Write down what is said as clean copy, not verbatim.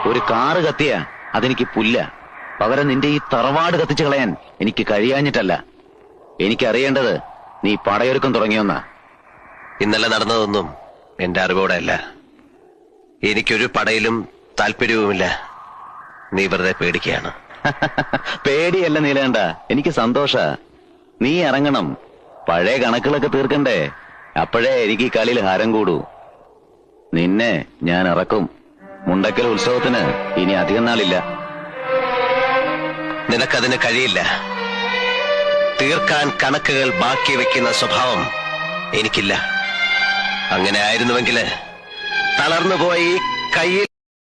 ഒരു കാറ് കത്തിയ അതെനിക്ക് പുല്ല. പകരം നിന്റെ ഈ തറവാട് കത്തിച്ചു കളയാൻ എനിക്ക് കഴിയാഞ്ഞിട്ടല്ല. എനിക്കറിയേണ്ടത് നീ പടയൊരുക്കം തുടങ്ങിയൊന്നാ. ഇന്നലെ നടന്നതൊന്നും എന്റെ അറിവോടെ അല്ല. എനിക്കൊരു പടയിലും താല്പര്യവുമില്ല. നീ വെറുതെ പേടിക്കുകയാണ്. പേടിയല്ല നീലേണ്ട, എനിക്ക് സന്തോഷ. നീ ഇറങ്ങണം, പഴയ കണക്കുകളൊക്കെ തീർക്കണ്ടേ. അപ്പോഴേ എനിക്ക് ഈ കളിയിൽ ഹാരം കൂടൂ. നിന്നെ ഞാൻ ഇറക്കും. മുണ്ടക്കൽ ഉത്സവത്തിന് ഇനി അധികം നാളില്ല. നിനക്കതിന് കഴിയില്ല. തീർക്കാൻ കണക്കുകൾ ബാക്കി വെക്കുന്ന സ്വഭാവം എനിക്കില്ല. അങ്ങനെ ആയിരുന്നുവെങ്കിൽ തളർന്നുപോയി കയ്യിൽ